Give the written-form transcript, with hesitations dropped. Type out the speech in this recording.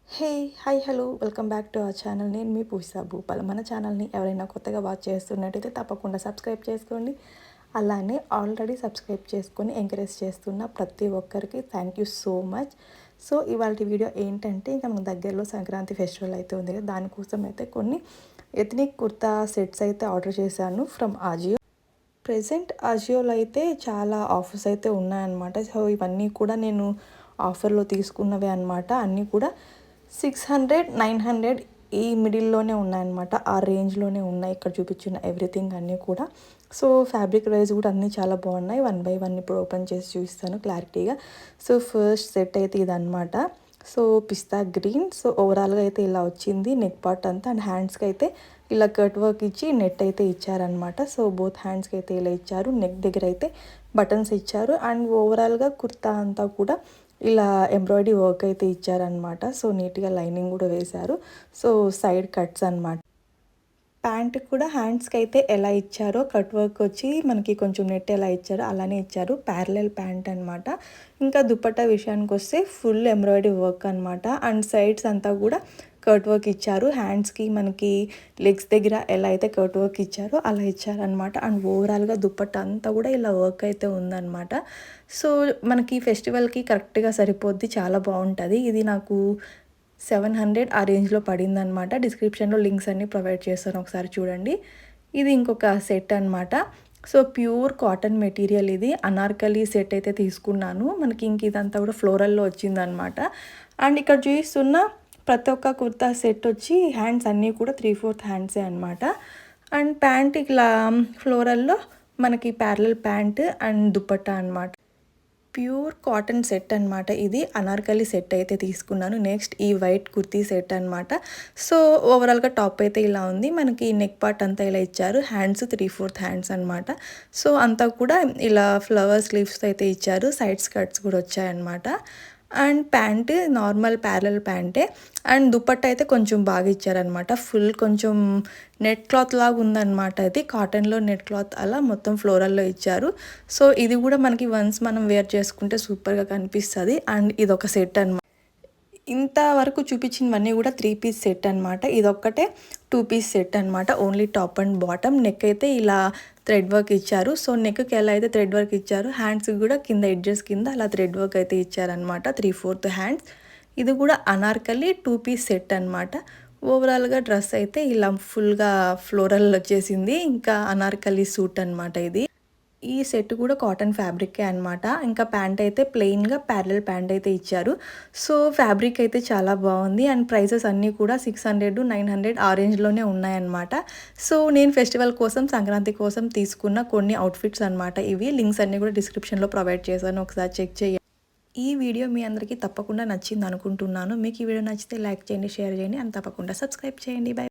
Hey hi hello welcome back to our channel. నేను మీ పూజా భూపాల్. మన ఛానల్ని ఎవరైనా కొత్తగా వాచ్ చేస్తున్నట్టయితే తప్పకుండా సబ్స్క్రైబ్ చేసుకోండి. అలానే ఆల్రెడీ సబ్స్క్రైబ్ చేసుకొని ఎంకరేజ్ చేస్తున్న ప్రతి ఒక్కరికి thank you so much. So ఇవాళ వీడియో ఏంటంటే, ఇంకా మన దగ్గరలో సంక్రాంతి ఫెస్టివల్ అయితే ఉంది కదా, దానికోసం అయితే కొన్ని ఎథనిక్ కుర్తా సెట్స్ అయితే ఆర్డర్ చేశాను ఫ్రమ్ ఆజియో. ప్రెజెంట్ అజియోలో అయితే చాలా ఆఫర్స్ అయితే ఉన్నాయన్నమాట. సో ఇవన్నీ కూడా నేను ఆఫర్లో తీసుకున్నవే అనమాట. అన్నీ కూడా 600, 900 ఈ మిడిల్లోనే ఉన్నాయన్నమాట. ఆ రేంజ్లోనే ఉన్నాయి ఇక్కడ చూపించిన ఎవ్రీథింగ్ అన్నీ కూడా. సో ఫ్యాబ్రిక్ వైజ్ కూడా అన్నీ చాలా బాగున్నాయి. వన్ బై వన్ ఇప్పుడు ఓపెన్ చేసి చూపిస్తాను క్లారిటీగా. సో ఫస్ట్ సెట్ అయితే ఇదన్నమాట. సో పిస్తా గ్రీన్. సో ఓవరాల్గా అయితే ఇలా వచ్చింది నెక్ పార్ట్ అంతా. అండ్ హ్యాండ్స్కి అయితే ఇలా కట్ వర్క్ ఇచ్చి నెట్ అయితే ఇచ్చారనమాట. సో బోత్ హ్యాండ్స్కి అయితే ఇలా ఇచ్చారు. నెక్ దగ్గర అయితే బటన్స్ ఇచ్చారు. అండ్ ఓవరాల్గా కుర్తా అంతా కూడా ఇలా ఎంబ్రాయిడరీ వర్క్ అయితే ఇచ్చారనమాట. సో నీట్గా లైనింగ్ కూడా వేశారు. సో సైడ్ కట్స్ అనమాట. ప్యాంట్ కూడా హ్యాండ్స్కి అయితే ఎలా ఇచ్చారో కట్ వర్క్ వచ్చి మనకి కొంచెం నెట్ ఎలా ఇచ్చారో అలానే ఇచ్చారు. ప్యారలల్ ప్యాంట్ అనమాట. ఇంకా దుపట్టా విషయానికి వస్తే ఫుల్ ఎంబ్రాయిడరీ వర్క్ అనమాట. అండ్ సైడ్స్ అంతా కూడా కట్ వర్క్ ఇచ్చారు. హ్యాండ్స్కి మనకి లెగ్స్ దగ్గర ఎలా అయితే కట్ వర్క్ ఇచ్చారో అలా ఇచ్చారనమాట. అండ్ ఓవరాల్గా దుపట్టా అంతా కూడా ఇలా వర్క్ అయితే ఉందన్నమాట. సో మనకి ఫెస్టివల్కి కరెక్ట్గా సరిపోద్ది, చాలా బాగుంటుంది. ఇది నాకు 700 ఆ రేంజ్లో పడిందనమాట. డిస్క్రిప్షన్లో లింక్స్ అన్నీ ప్రొవైడ్ చేస్తాను, ఒకసారి చూడండి. ఇది ఇంకొక సెట్ అనమాట. సో ప్యూర్ కాటన్ మెటీరియల్ ఇది. అనార్కలి సెట్ అయితే తీసుకున్నాను. మనకి ఇంక ఇదంతా కూడా ఫ్లోరల్లో వచ్చిందనమాట. అండ్ ఇక్కడ చూస్తున్న ప్రతి ఒక్క కుర్తా సెట్ వచ్చి హ్యాండ్స్ అన్నీ కూడా 3/4 హ్యాండ్సే అనమాట. అండ్ ప్యాంట్ ఇలా ఫ్లోరల్లో మనకి ప్యారలల్ ప్యాంట్ అండ్ దుపట్టా అనమాట. ప్యూర్ కాటన్ సెట్ అనమాట. ఇది అనార్కలి సెట్ అయితే తీసుకున్నాను. నెక్స్ట్ ఈ వైట్ కుర్తీ సెట్ అనమాట. సో ఓవరాల్గా టాప్ అయితే ఇలా ఉంది. మనకి నెక్ పార్ట్ అంతా ఇలా ఇచ్చారు. హ్యాండ్స్ 3/4 హ్యాండ్స్ అనమాట. సో అంతా కూడా ఇలా ఫ్లవర్ స్లీవ్స్ అయితే ఇచ్చారు. సైడ్ స్కర్ట్స్ కూడా వచ్చాయన్నమాట. అండ్ ప్యాంట్ నార్మల్ ప్యారలల్ ప్యాంటే. అండ్ దుపట్టా అయితే కొంచెం బాగా ఇచ్చారనమాట. ఫుల్ కొంచెం నెట్ క్లాత్ లాగా ఉందన్నమాట. అది కాటన్లో నెట్ క్లాత్ అలా మొత్తం ఫ్లోరల్లో ఇచ్చారు. సో ఇది కూడా మనకి వన్స్ మనం వేర్ చేసుకుంటే సూపర్గా కనిపిస్తుంది. అండ్ ఇదొక సెట్ అనమాట. ఇంతవరకు చూపించినవన్నీ కూడా 3 పీస్ సెట్ అనమాట. ఇదొక్కటే 2 పీస్ సెట్ అనమాట. Only top and bottom. Neck అయితే ఇలా థ్రెడ్ వర్క్ ఇచ్చారు. సో నెక్కి ఎలా అయితే థ్రెడ్ వర్క్ ఇచ్చారు, హ్యాండ్స్కి కూడా కింద ఎడ్జెస్ కింద అలా థ్రెడ్ వర్క్ అయితే ఇచ్చారనమాట. 3/4 హ్యాండ్స్. ఇది కూడా అనార్కలి 2 పీస్ సెట్ అనమాట. ఓవరాల్గా డ్రెస్ అయితే ఇలా ఫుల్గా ఫ్లోరల్ వచ్చేసింది. ఇంకా అనార్కలి సూట్ అనమాట ఇది. ఈ సెట్ కూడా కాటన్ ఫ్యాబ్రికే అనమాట. ఇంకా ప్యాంట్ అయితే ప్లెయిన్గా ప్యారలల్ ప్యాంట్ అయితే ఇచ్చారు. సో ఫ్యాబ్రిక్ అయితే చాలా బాగుంది. అండ్ ప్రైసెస్ అన్నీ కూడా 600, 900 ఆ రేంజ్లోనే ఉన్నాయన్నమాట. సో నేను ఫెస్టివల్ కోసం, సంక్రాంతి కోసం తీసుకున్న కొన్ని అవుట్ఫిట్స్ అనమాట ఇవి. లింక్స్ అన్నీ కూడా డిస్క్రిప్షన్లో ప్రొవైడ్ చేశాను, ఒకసారి చెక్ చేయండి. ఈ వీడియో మీ అందరికీ తప్పకుండా నచ్చింది అనుకుంటున్నాను. మీకు ఈ వీడియో నచ్చితే లైక్ చేయండి, షేర్ చేయండి, అండ్ తప్పకుండా సబ్స్క్రైబ్ చేయండి. బై.